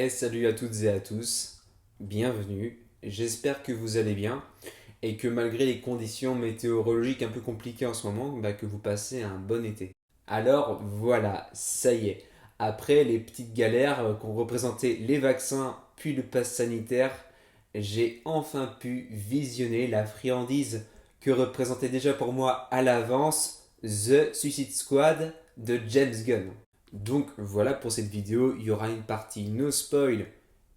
Et salut à toutes et à tous, bienvenue, j'espère que vous allez bien et que malgré les conditions météorologiques un peu compliquées en ce moment, que vous passez un bon été. Alors voilà, ça y est, après les petites galères qu'ont représenté les vaccins puis le pass sanitaire, j'ai enfin pu visionner la friandise que représentait déjà pour moi à l'avance The Suicide Squad de James Gunn. Donc voilà pour cette vidéo, il y aura une partie no spoil,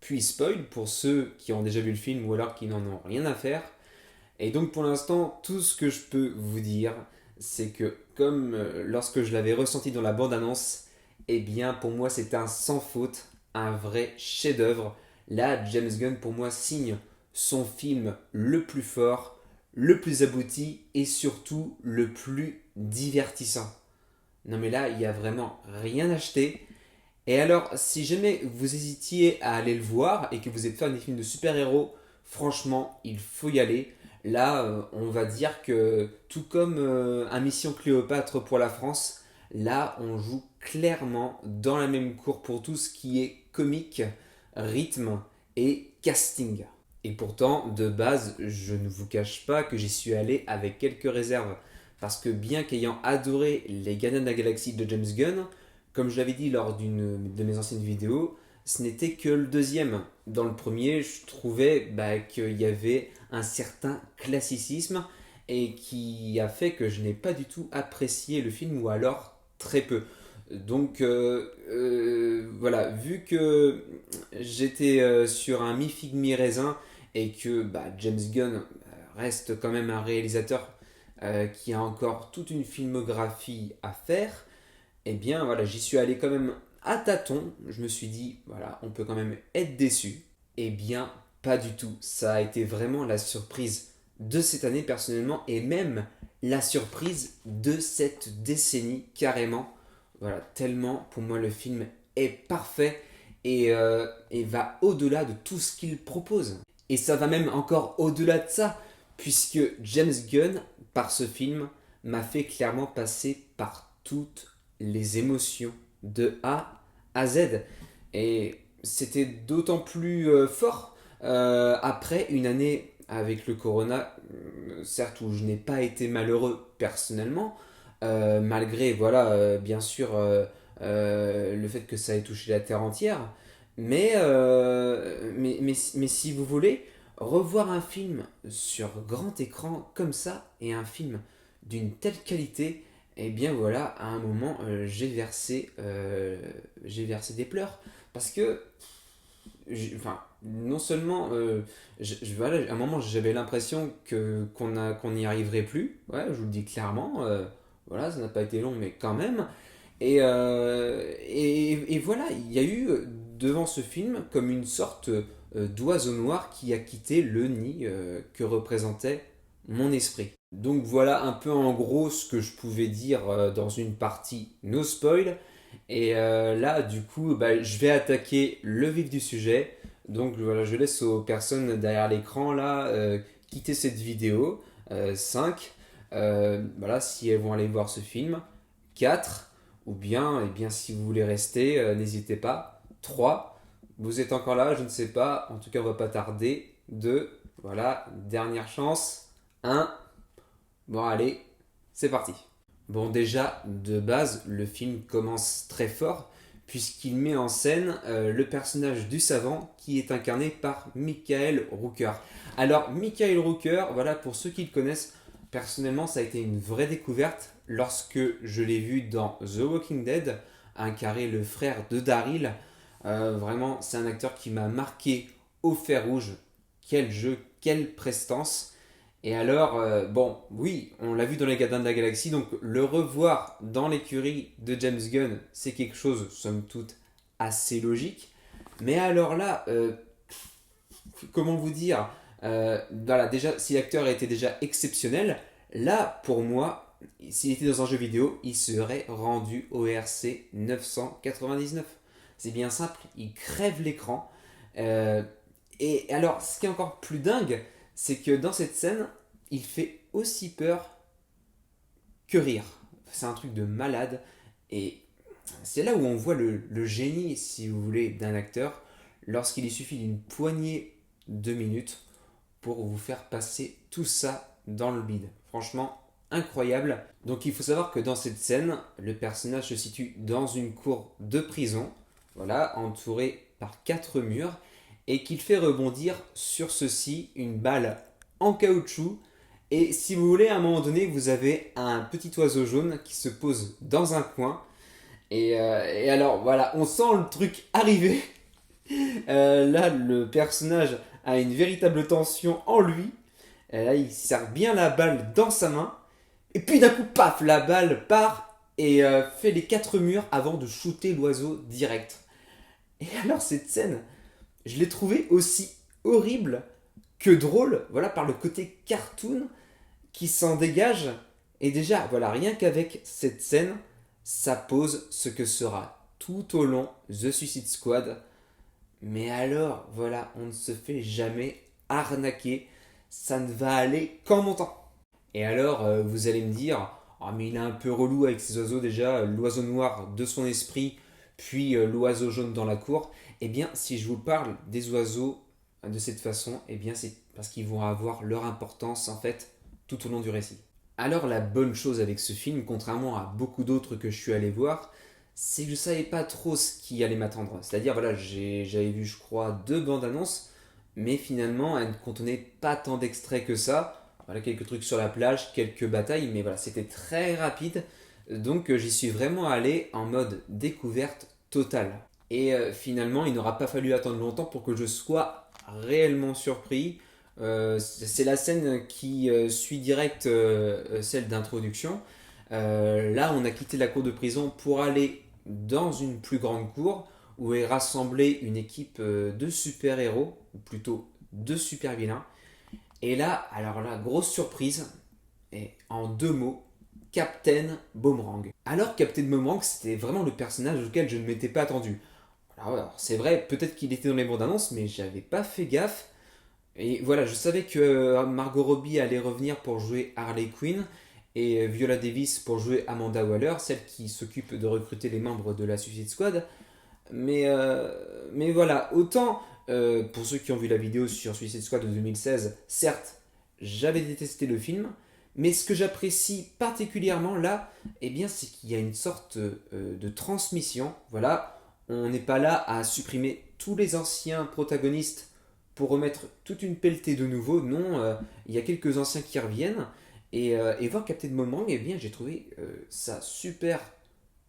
puis spoil pour ceux qui ont déjà vu le film ou alors qui n'en ont rien à faire. Et donc pour l'instant, tout ce que je peux vous dire, c'est que comme lorsque je l'avais ressenti dans la bande-annonce, eh bien pour moi c'est un sans faute, un vrai chef-d'œuvre. Là, James Gunn pour moi signe son film le plus fort, le plus abouti et surtout le plus divertissant. Non mais là, il n'y a vraiment rien acheté. Et alors, si jamais vous hésitiez à aller le voir et que vous êtes fan des films de super-héros, franchement, il faut y aller. Là, on va dire que tout comme un Mission Cléopâtre pour la France, là, on joue clairement dans la même cour pour tout ce qui est comique, rythme et casting. Et pourtant, de base, je ne vous cache pas que j'y suis allé avec quelques réserves. Parce que bien qu'ayant adoré Les Gardiens de la Galaxie de James Gunn, comme je l'avais dit lors d'une de mes anciennes vidéos, ce n'était que le deuxième. Dans le premier, je trouvais qu'il y avait un certain classicisme et qui a fait que je n'ai pas du tout apprécié le film ou alors très peu. Donc voilà, vu que j'étais sur un mi-figue mi-raisin et que James Gunn reste quand même un réalisateur qui a encore toute une filmographie à faire, eh bien voilà, j'y suis allé quand même à tâtons. Je me suis dit, voilà, on peut quand même être déçu. Eh bien, pas du tout. Ça a été vraiment la surprise de cette année personnellement et même la surprise de cette décennie carrément. Voilà, tellement pour moi le film est parfait et va au-delà de tout ce qu'il propose. Et ça va même encore au-delà de ça, puisque James Gunn, par ce film, m'a fait clairement passer par toutes les émotions de A à Z. Et c'était d'autant plus fort après une année avec le corona, certes où je n'ai pas été malheureux personnellement, malgré voilà bien sûr le fait que ça ait touché la terre entière, mais si vous voulez revoir un film sur grand écran comme ça et un film d'une telle qualité, et bien voilà, à un moment, j'ai versé des pleurs. Parce que, enfin, non seulement, voilà, à un moment, j'avais l'impression qu'on n'y arriverait plus. Ouais, je vous le dis clairement. Voilà, ça n'a pas été long, mais quand même. Et voilà, il y a eu devant ce film comme une sorte d'oiseau noir qui a quitté le nid que représentait mon esprit. Donc voilà un peu en gros ce que je pouvais dire dans une partie no spoil. Et là, du coup, je vais attaquer le vif du sujet. Donc voilà, je laisse aux personnes derrière l'écran là quitter cette vidéo. 5. Voilà, si elles vont aller voir ce film. 4. Ou bien, eh bien si vous voulez rester, n'hésitez pas. 3. Vous êtes encore là, je ne sais pas. En tout cas, on va pas tarder. 2. Voilà, dernière chance. 1. Bon, allez, c'est parti. Bon, déjà, de base, le film commence très fort, puisqu'il met en scène le personnage du savant qui est incarné par Michael Rooker. Alors, Michael Rooker, voilà, pour ceux qui le connaissent, personnellement, ça a été une vraie découverte lorsque je l'ai vu dans The Walking Dead, incarner le frère de Daryl. Vraiment, c'est un acteur qui m'a marqué au fer rouge. Quel jeu, quelle prestance. Et alors, bon, oui, on l'a vu dans Les Gardiens de la Galaxie, donc le revoir dans l'écurie de James Gunn, c'est quelque chose, somme toute, assez logique. Mais alors là, comment vous dire, voilà, déjà, si l'acteur était déjà exceptionnel, là, pour moi, s'il était dans un jeu vidéo, il serait rendu au RC 999. C'est bien simple, il crève l'écran. Euh, et alors, ce qui est encore plus dingue, c'est que dans cette scène, il fait aussi peur que rire. C'est un truc de malade. Et c'est là où on voit le génie, si vous voulez, d'un acteur. lorsqu'il lui suffit d'une poignée de minutes pour vous faire passer tout ça dans le bide. Franchement, incroyable. Donc il faut savoir que dans cette scène, le personnage se situe dans une cour de prison, voilà, entouré par 4 murs, et qu'il fait rebondir sur ceci une balle en caoutchouc. Et si vous voulez, à un moment donné, vous avez un petit oiseau jaune qui se pose dans un coin. Et alors, voilà, on sent le truc arriver. Là, le personnage a une véritable tension en lui. Là, il serre bien la balle dans sa main. Et puis d'un coup, paf, la balle part et fait les 4 murs avant de shooter l'oiseau direct. Et alors, cette scène, je l'ai trouvée aussi horrible que drôle, voilà, par le côté cartoon qui s'en dégage. Et déjà, voilà, rien qu'avec cette scène, ça pose ce que sera tout au long The Suicide Squad. Mais alors, voilà, on ne se fait jamais arnaquer. Ça ne va aller qu'en montant. Et alors, vous allez me dire, oh, mais il est un peu relou avec ses oiseaux déjà, l'oiseau noir de son esprit, puis l'oiseau jaune dans la cour. Eh bien, si je vous parle des oiseaux de cette façon, eh bien, c'est parce qu'ils vont avoir leur importance en fait tout au long du récit. Alors, la bonne chose avec ce film, contrairement à beaucoup d'autres que je suis allé voir, c'est que je savais pas trop ce qui allait m'attendre. C'est-à-dire, voilà, j'avais vu, je crois, 2 bandes annonces, mais finalement, elles ne contenaient pas tant d'extraits que ça. Voilà, quelques trucs sur la plage, quelques batailles, mais voilà, c'était très rapide. Donc j'y suis vraiment allé en mode découverte totale. Et finalement, il n'aura pas fallu attendre longtemps pour que je sois réellement surpris. C'est la scène qui suit direct celle d'introduction. Là, on a quitté la cour de prison pour aller dans une plus grande cour où est rassemblée une équipe de super-héros, ou plutôt de super-vilains. Et là, alors là, grosse surprise, et en 2 mots, Captain Boomerang. Alors, Captain Boomerang, c'était vraiment le personnage auquel je ne m'étais pas attendu. Alors, c'est vrai, peut-être qu'il était dans les bandes annonces, mais j'avais pas fait gaffe. Et voilà, je savais que Margot Robbie allait revenir pour jouer Harley Quinn et Viola Davis pour jouer Amanda Waller, celle qui s'occupe de recruter les membres de la Suicide Squad. Mais voilà, autant pour ceux qui ont vu la vidéo sur Suicide Squad de 2016, certes, j'avais détesté le film, mais ce que j'apprécie particulièrement là, eh bien, c'est qu'il y a une sorte de transmission. Voilà, on n'est pas là à supprimer tous les anciens protagonistes pour remettre toute une pelletée de nouveaux. Non, il y a quelques anciens qui reviennent. Et voir Captain Boomerang, eh bien, j'ai trouvé ça super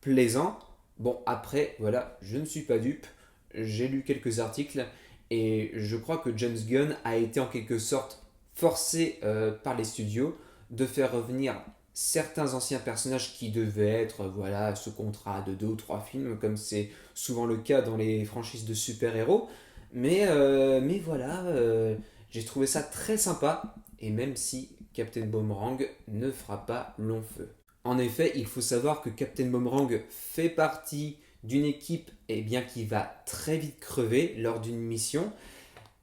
plaisant. Bon, après, voilà, je ne suis pas dupe. J'ai lu quelques articles et je crois que James Gunn a été en quelque sorte forcé par les studios de faire revenir certains anciens personnages qui devaient être voilà, sous contrat de 2 ou 3 films, comme c'est souvent le cas dans les franchises de super-héros. Mais voilà, j'ai trouvé ça très sympa, et même si Captain Boomerang ne fera pas long feu. En effet, il faut savoir que Captain Boomerang fait partie d'une équipe bien, qui va très vite crever lors d'une mission.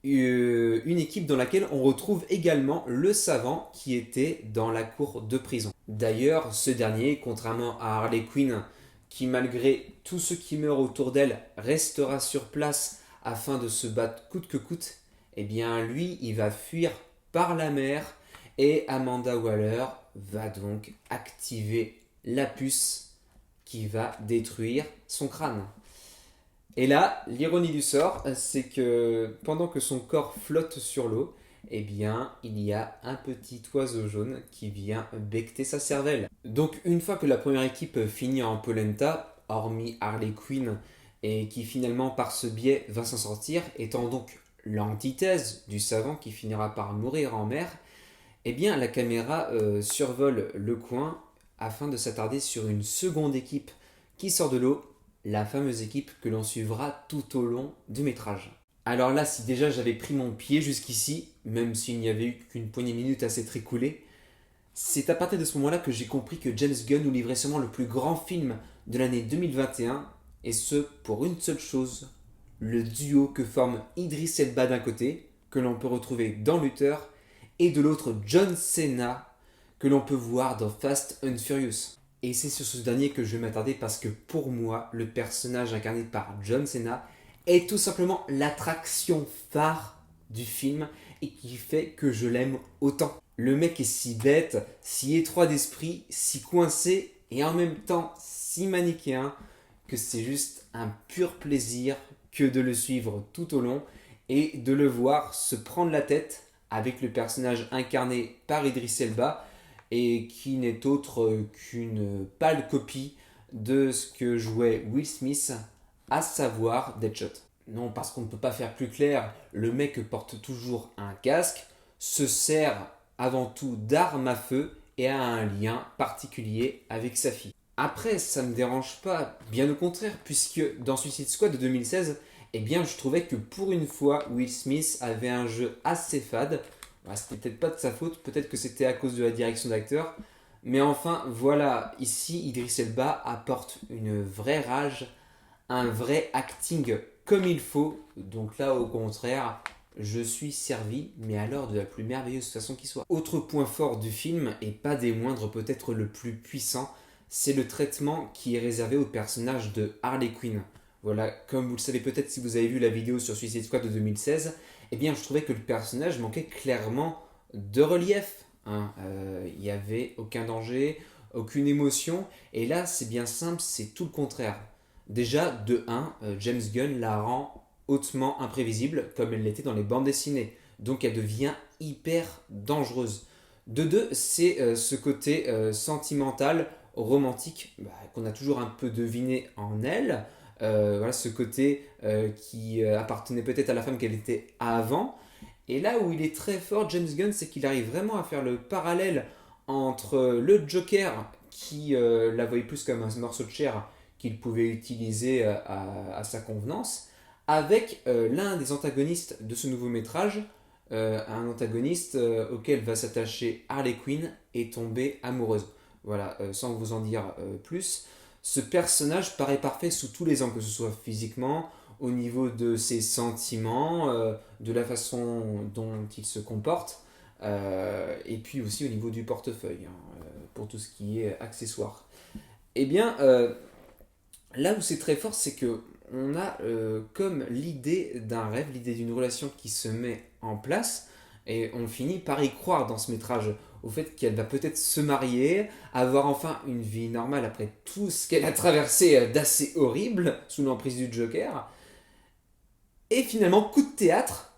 Une équipe dans laquelle on retrouve également le savant qui était dans la cour de prison. D'ailleurs, ce dernier, contrairement à Harley Quinn, qui malgré tous ceux qui meurent autour d'elle restera sur place afin de se battre coûte que coûte, eh bien lui, il va fuir par la mer et Amanda Waller va donc activer la puce qui va détruire son crâne. Et là, l'ironie du sort, c'est que pendant que son corps flotte sur l'eau, eh bien, il y a un petit oiseau jaune qui vient becqueter sa cervelle. Donc, une fois que la première équipe finit en polenta, hormis Harley Quinn, et qui finalement, par ce biais, va s'en sortir, étant donc l'antithèse du savant qui finira par mourir en mer, eh bien, la caméra survole le coin afin de s'attarder sur une seconde équipe qui sort de l'eau, la fameuse équipe que l'on suivra tout au long du métrage. Alors là, si déjà j'avais pris mon pied jusqu'ici, même s'il n'y avait eu qu'une poignée de minutes à s'être écoulée, c'est à partir de ce moment-là que j'ai compris que James Gunn nous livrait sûrement le plus grand film de l'année 2021, et ce pour une seule chose, le duo que forment Idris Elba d'un côté, que l'on peut retrouver dans Luther, et de l'autre John Cena, que l'on peut voir dans Fast and Furious. Et c'est sur ce dernier que je vais m'attarder parce que pour moi, le personnage incarné par John Cena est tout simplement l'attraction phare du film et qui fait que je l'aime autant. Le mec est si bête, si étroit d'esprit, si coincé et en même temps si manichéen que c'est juste un pur plaisir que de le suivre tout au long et de le voir se prendre la tête avec le personnage incarné par Idris Elba et qui n'est autre qu'une pâle copie de ce que jouait Will Smith, à savoir Deadshot. Non, parce qu'on ne peut pas faire plus clair, le mec porte toujours un casque, se sert avant tout d'armes à feu et a un lien particulier avec sa fille. Après, ça ne me dérange pas, bien au contraire, puisque dans Suicide Squad de 2016, eh bien, je trouvais que pour une fois, Will Smith avait un jeu assez fade. C'était peut-être pas de sa faute, peut-être que c'était à cause de la direction d'acteur. Mais enfin, voilà, ici, Idris Elba apporte une vraie rage, un vrai acting comme il faut. Donc là, au contraire, je suis servi, mais alors de la plus merveilleuse façon qui soit. Autre point fort du film, et pas des moindres, peut-être le plus puissant, c'est le traitement qui est réservé au personnage de Harley Quinn. Voilà, comme vous le savez peut-être si vous avez vu la vidéo sur Suicide Squad de 2016, eh bien je trouvais que le personnage manquait clairement de relief. Il n'y avait aucun danger, aucune émotion, et là c'est bien simple, c'est tout le contraire. Déjà, de 1, James Gunn la rend hautement imprévisible, comme elle l'était dans les bandes dessinées. Donc elle devient hyper dangereuse. De 2, c'est ce côté sentimental, romantique, qu'on a toujours un peu deviné en elle. Voilà, ce côté qui appartenait peut-être à la femme qu'elle était avant. Et là où il est très fort, James Gunn, c'est qu'il arrive vraiment à faire le parallèle entre le Joker, qui la voyait plus comme un morceau de chair qu'il pouvait utiliser à sa convenance, avec l'un des antagonistes de ce nouveau métrage, un antagoniste auquel va s'attacher Harley Quinn et tomber amoureuse. Voilà, sans vous en dire plus, ce personnage paraît parfait sous tous les angles, que ce soit physiquement, au niveau de ses sentiments, de la façon dont il se comporte, et puis aussi au niveau du portefeuille, pour tout ce qui est accessoire. Eh bien, là où c'est très fort, c'est que on a comme l'idée d'un rêve, l'idée d'une relation qui se met en place, et on finit par y croire dans ce métrage, au fait qu'elle va peut-être se marier, avoir enfin une vie normale après tout ce qu'elle a traversé d'assez horrible sous l'emprise du Joker. Et finalement, coup de théâtre,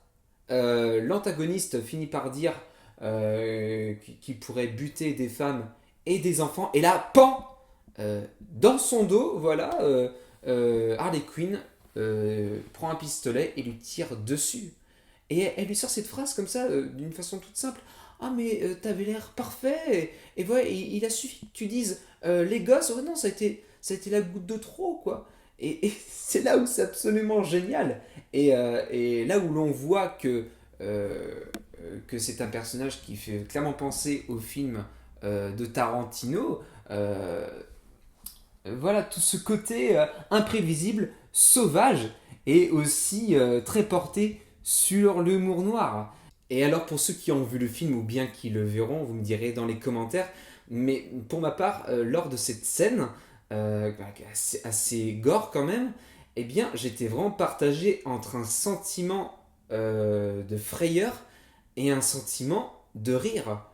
l'antagoniste finit par dire qu'il pourrait buter des femmes et des enfants, et là, pan, dans son dos, voilà, Harley Quinn prend un pistolet et lui tire dessus. Et elle lui sort cette phrase comme ça, d'une façon toute simple. Ah, mais t'avais l'air parfait. Et voilà, il a suffi que tu dises les gosses, oh non, ça a été la goutte de trop, quoi. Et c'est là où c'est absolument génial. Et là où l'on voit que c'est un personnage qui fait clairement penser au film de Tarantino. Voilà, tout ce côté imprévisible, sauvage et aussi très porté sur l'humour noir. Et alors pour ceux qui ont vu le film ou bien qui le verront, vous me direz dans les commentaires, mais pour ma part, lors de cette scène, assez gore quand même, eh bien j'étais vraiment partagé entre un sentiment de frayeur et un sentiment de rire.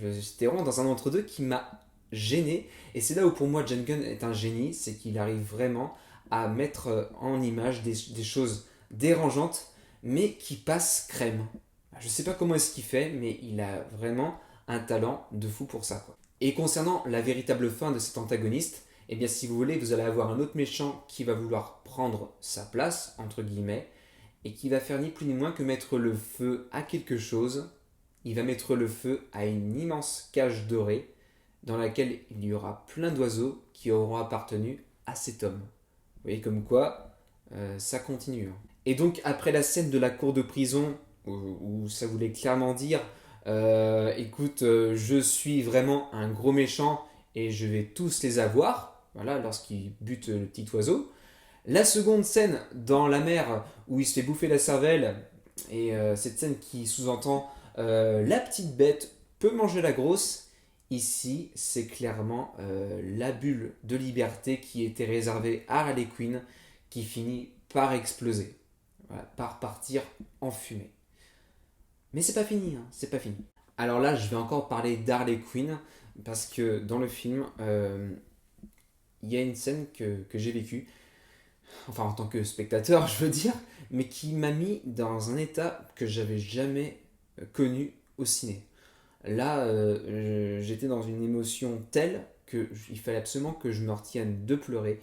J'étais vraiment dans un entre-deux qui m'a gêné. Et c'est là où pour moi James Gunn est un génie, c'est qu'il arrive vraiment à mettre en image des choses dérangeantes, mais qui passent crème. Je sais pas comment est-ce qu'il fait, mais il a vraiment un talent de fou pour ça, quoi. Et concernant la véritable fin de cet antagoniste, eh bien si vous voulez, vous allez avoir un autre méchant qui va vouloir prendre sa place, entre guillemets, et qui va faire ni plus ni moins que mettre le feu à quelque chose. Il va mettre le feu à une immense cage dorée dans laquelle il y aura plein d'oiseaux qui auront appartenu à cet homme. Vous voyez comme quoi ça continue. Et donc après la scène de la cour de prison où ça voulait clairement dire écoute, je suis vraiment un gros méchant et je vais tous les avoir, voilà, lorsqu'il bute le petit oiseau. La seconde scène dans la mer où il se fait bouffer la cervelle, et cette scène qui sous-entend la petite bête peut manger la grosse. Ici, c'est clairement la bulle de liberté qui était réservée à Harley Quinn qui finit par exploser, voilà, par partir en fumée. Mais c'est pas fini, hein, c'est pas fini. Alors là, je vais encore parler d'Harley Quinn, parce que dans le film, il y a une scène que j'ai vécue, enfin en tant que spectateur, je veux dire, mais qui m'a mis dans un état que j'avais jamais connu au ciné. Là, j'étais dans une émotion telle qu'il fallait absolument que je me retienne de pleurer,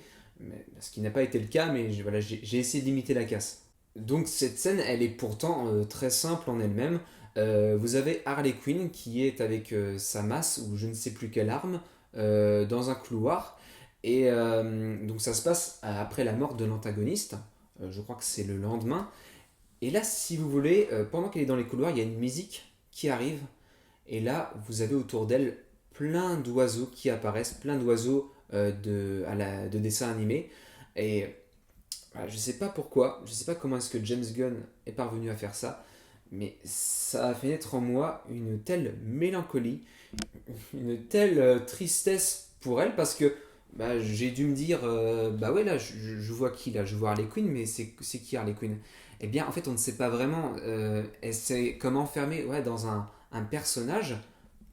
ce qui n'a pas été le cas, mais voilà, j'ai essayé d'imiter la casse. Donc cette scène, elle est pourtant très simple en elle-même. Vous avez Harley Quinn qui est avec sa masse ou je ne sais plus quelle arme dans un couloir. Et donc ça se passe après la mort de l'antagoniste. Je crois que c'est le lendemain. Et là, si vous voulez, pendant qu'elle est dans les couloirs, il y a une musique qui arrive. Et là, vous avez autour d'elle plein d'oiseaux qui apparaissent, plein d'oiseaux de dessins animés. Et voilà, je ne sais pas pourquoi, je ne sais pas comment est-ce que James Gunn est parvenu à faire ça, mais ça a fait naître en moi une telle mélancolie, une telle tristesse pour elle, parce que j'ai dû me dire, bah ouais, là, je vois qui là? Je vois Harley Quinn, mais c'est qui Harley Quinn? Eh bien, en fait, on ne sait pas vraiment. Elle s'est comme enfermée, ouais, dans un personnage,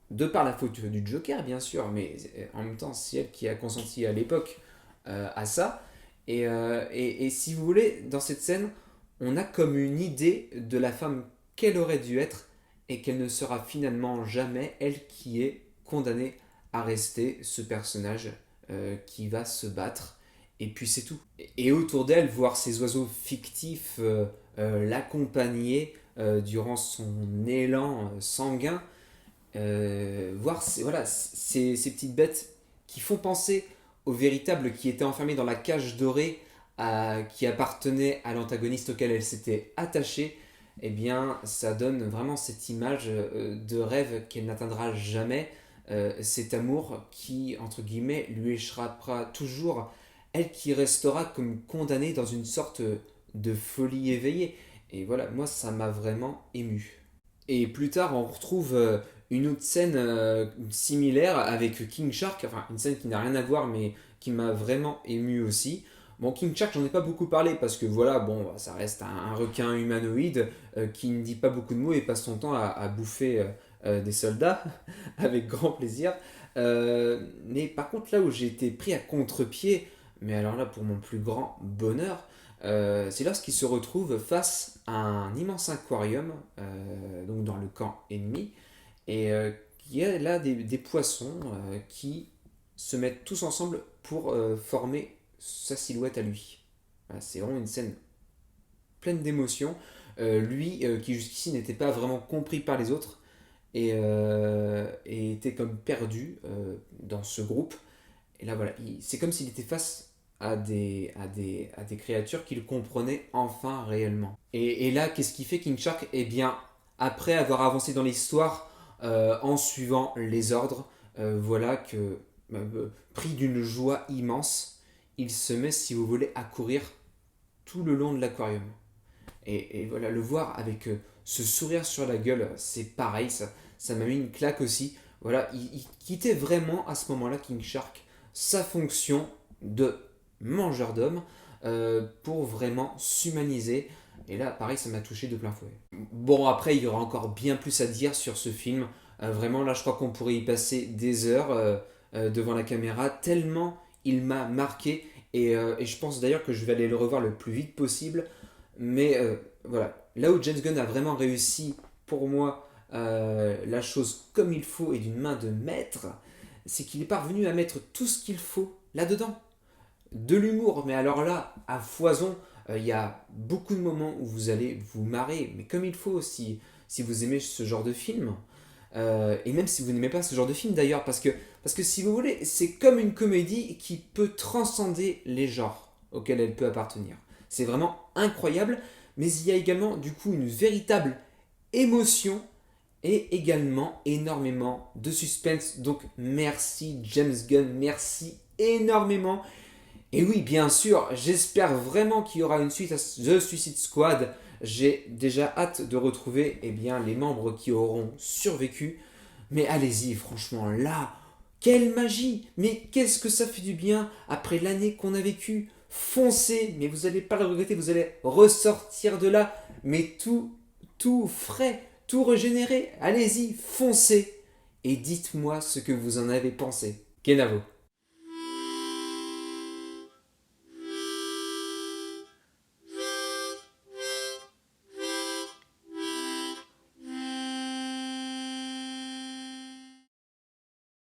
de par la faute du Joker, bien sûr, mais en même temps, c'est elle qui a consenti à l'époque à ça. Et si vous voulez, dans cette scène, on a comme une idée de la femme qu'elle aurait dû être et qu'elle ne sera finalement jamais, elle qui est condamnée à rester ce personnage qui va se battre. Et puis c'est tout. Et autour d'elle, voir ces oiseaux fictifs l'accompagner durant son élan sanguin, voir voilà, ces petites bêtes qui font penser au véritable qui était enfermé dans la cage dorée qui appartenait à l'antagoniste auquel elle s'était attachée, eh bien ça donne vraiment cette image de rêve qu'elle n'atteindra jamais, cet amour qui, entre guillemets, lui échappera toujours, elle qui restera comme condamnée dans une sorte de folie éveillée. Et voilà, moi ça m'a vraiment ému. Et plus tard, on retrouve une autre scène similaire avec King Shark, enfin une scène qui n'a rien à voir mais qui m'a vraiment ému aussi. Bon, King Shark, j'en ai pas beaucoup parlé parce que voilà, bon, ça reste un requin humanoïde qui ne dit pas beaucoup de mots et passe son temps à bouffer des soldats avec grand plaisir. Mais par contre, là où j'ai été pris à contre-pied, mais alors là, pour mon plus grand bonheur, c'est lorsqu'il se retrouve face à un immense aquarium, donc dans le camp ennemi, et il y a là des poissons qui se mettent tous ensemble pour former sa silhouette à lui. Voilà, c'est vraiment une scène pleine d'émotions. Lui, qui jusqu'ici n'était pas vraiment compris par les autres, et était comme perdu dans ce groupe. Et là, voilà, c'est comme s'il était face à des créatures qu'il comprenait enfin réellement. Et là, qu'est-ce qui fait King Shark? Eh bien, après avoir avancé dans l'histoire, en suivant les ordres, voilà que, pris d'une joie immense, il se met, si vous voulez, à courir tout le long de l'aquarium. Et voilà, le voir avec ce sourire sur la gueule, c'est pareil, ça m'a mis une claque aussi. Voilà, il quittait vraiment à ce moment-là, King Shark, sa fonction de mangeur d'hommes pour vraiment s'humaniser. Et là, pareil, ça m'a touché de plein fouet. Bon, après, il y aura encore bien plus à dire sur ce film. Vraiment, là, je crois qu'on pourrait y passer des heures devant la caméra, tellement il m'a marqué. Et je pense d'ailleurs que je vais aller le revoir le plus vite possible. Mais voilà, là où James Gunn a vraiment réussi, pour moi, la chose comme il faut et d'une main de maître, c'est qu'il est parvenu à mettre tout ce qu'il faut là-dedans. De l'humour, mais alors là, à foison, il y a beaucoup de moments où vous allez vous marrer, mais comme il faut si vous aimez ce genre de film. Et même si vous n'aimez pas ce genre de film d'ailleurs, parce que si vous voulez, c'est comme une comédie qui peut transcender les genres auxquels elle peut appartenir. C'est vraiment incroyable, mais il y a également du coup une véritable émotion et également énormément de suspense. Donc merci James Gunn, merci énormément. Et oui, bien sûr, j'espère vraiment qu'il y aura une suite à The Suicide Squad. J'ai déjà hâte de retrouver les membres qui auront survécu. Mais allez-y, franchement, là, quelle magie! Mais qu'est-ce que ça fait du bien après l'année qu'on a vécue? foncez, mais vous n'allez pas le regretter, vous allez ressortir de là, mais tout frais, tout régénéré. Allez-y, foncez et dites-moi ce que vous en avez pensé. Kenavo.